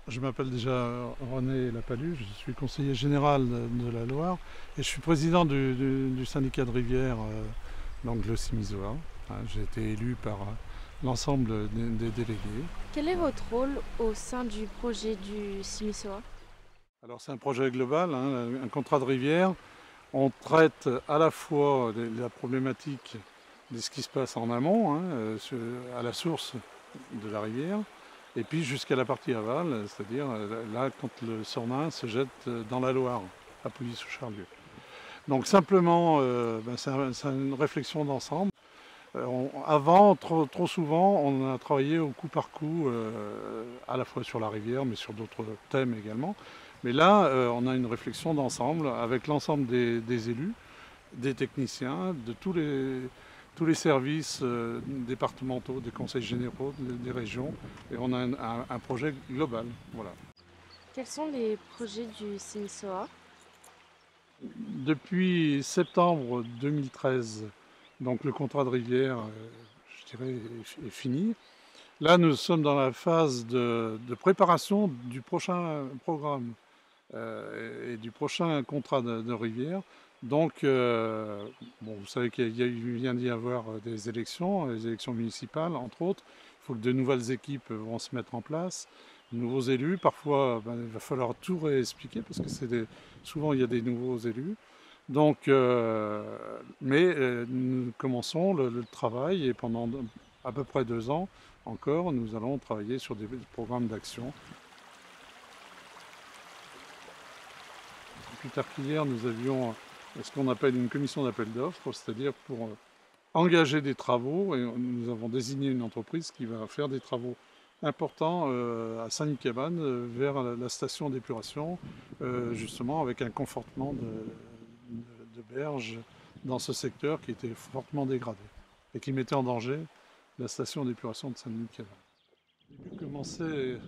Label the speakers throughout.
Speaker 1: Je m'appelle déjà René Lapalu, je suis conseiller général de la Loire et je suis président du syndicat de rivière, donc le Cimisoa. J'ai été élu par l'ensemble des délégués.
Speaker 2: Quel est votre rôle au sein du projet du Simisoa?
Speaker 1: Alors c'est un projet global, un contrat de rivière. On traite à la fois de la problématique de ce qui se passe en amont, à la source de la rivière, et puis jusqu'à la partie aval, c'est-à-dire là quand le Sornin se jette dans la Loire, à Pouilly-sous-Charlieu. Donc simplement, c'est une réflexion d'ensemble. Avant, trop souvent, on a travaillé au coup par coup, à la fois sur la rivière, mais sur d'autres thèmes également. Mais là, on a une réflexion d'ensemble avec l'ensemble des élus, des techniciens, de tous les services départementaux, des conseils généraux, des régions. Et on a un projet global. Voilà.
Speaker 2: Quels sont les projets du Simisoa?
Speaker 1: Depuis septembre 2013, donc le contrat de rivière, je dirais, est fini. Là, nous sommes dans la phase de préparation du prochain programme et du prochain contrat de rivière. Donc, bon, vous savez qu'il vient d'y avoir des élections, les élections municipales, entre autres. Il faut que de nouvelles équipes vont se mettre en place, de nouveaux élus. Parfois, il va falloir tout réexpliquer parce que souvent, il y a des nouveaux élus. Donc, nous commençons le travail et pendant à peu près 2 ans encore, nous allons travailler sur des programmes d'action. Plus tard qu'hier, nous avions ce qu'on appelle une commission d'appel d'offres, c'est-à-dire pour engager des travaux, et nous avons désigné une entreprise qui va faire des travaux importants à Saint-Nicabane vers la station d'épuration, justement avec un confortement de berges dans ce secteur qui était fortement dégradé et qui mettait en danger la station d'épuration de Saint-Nicabane. Au début, commencer,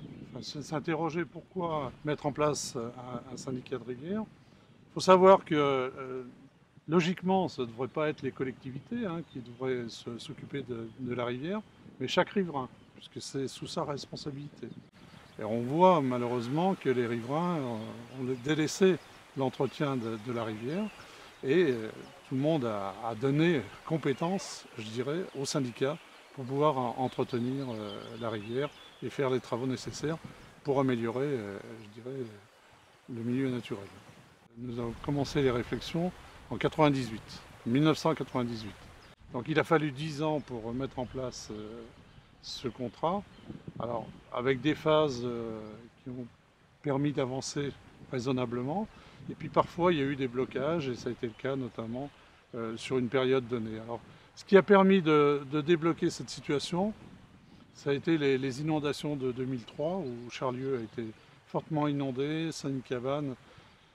Speaker 1: s'interroger pourquoi mettre en place un syndicat de rivière. Il faut savoir que logiquement, ce ne devrait pas être les collectivités qui devraient s'occuper de la rivière, mais chaque riverain, puisque c'est sous sa responsabilité. Et on voit malheureusement que les riverains ont délaissé l'entretien de la rivière et tout le monde a donné compétence, je dirais, au syndicat pour pouvoir entretenir la rivière et faire les travaux nécessaires pour améliorer, je dirais, le milieu naturel. Nous avons commencé les réflexions en 98, 1998. Donc il a fallu 10 ans pour mettre en place ce contrat. Alors avec des phases qui ont permis d'avancer raisonnablement. Et puis parfois il y a eu des blocages et ça a été le cas notamment sur une période donnée. Alors ce qui a permis de débloquer cette situation, ça a été les inondations de 2003 où Charlieu a été fortement inondé, Saint-Nicabane,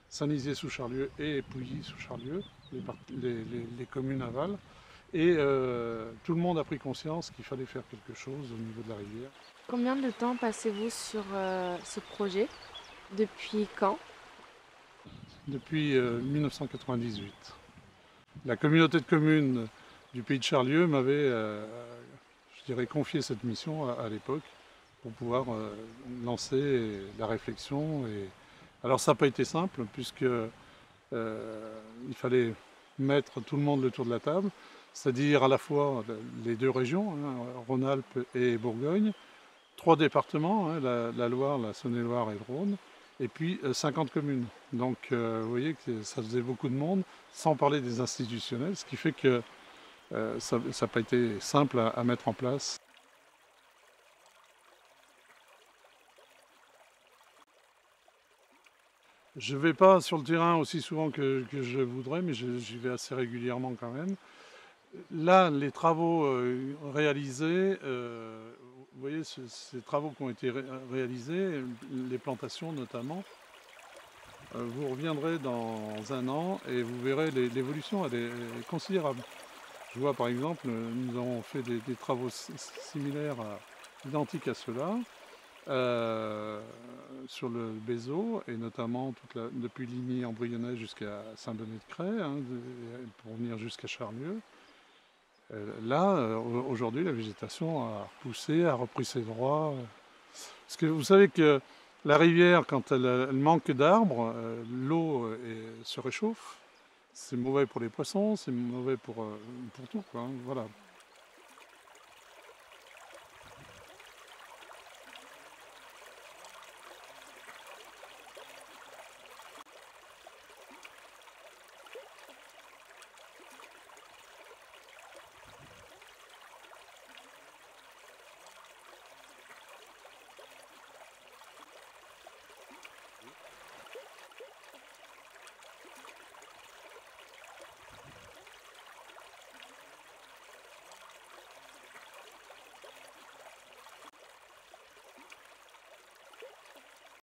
Speaker 1: Saint-Nizier-sous-Charlieu et Pouilly-sous-Charlieu, les communes aval. Et tout le monde a pris conscience qu'il fallait faire quelque chose au niveau de la rivière.
Speaker 2: Combien de temps passez-vous sur ce projet? Depuis quand?
Speaker 1: Depuis 1998. La communauté de communes du Pays de Charlieu m'avait, je dirais, confié cette mission à l'époque pour pouvoir lancer la réflexion. Alors ça n'a pas été simple puisque il fallait mettre tout le monde autour de la table, c'est-à-dire à la fois les deux régions, Rhône-Alpes et Bourgogne, 3 départements, la Loire, la Saône-et-Loire et le Rhône, et puis 50 communes. Donc vous voyez que ça faisait beaucoup de monde, sans parler des institutionnels, ce qui fait que ça n'a pas été simple à mettre en place. Je ne vais pas sur le terrain aussi souvent que je voudrais, mais j'y vais assez régulièrement quand même. Là, les travaux réalisés, vous voyez ces travaux qui ont été réalisés, les plantations notamment, vous reviendrez dans un an et vous verrez l'évolution, elle est considérable. Je vois par exemple, nous avons fait des travaux similaires, identiques à ceux-là, sur le Bézot, et notamment depuis Ligny-en-Brionnais jusqu'à Saint-Bonnet-de-Crès, pour venir jusqu'à Charlieu. Là, aujourd'hui, la végétation a repoussé, a repris ses droits. Parce que vous savez que La rivière, quand elle manque d'arbres, l'eau se réchauffe. C'est mauvais pour les poissons, c'est mauvais pour tout, quoi, hein, voilà.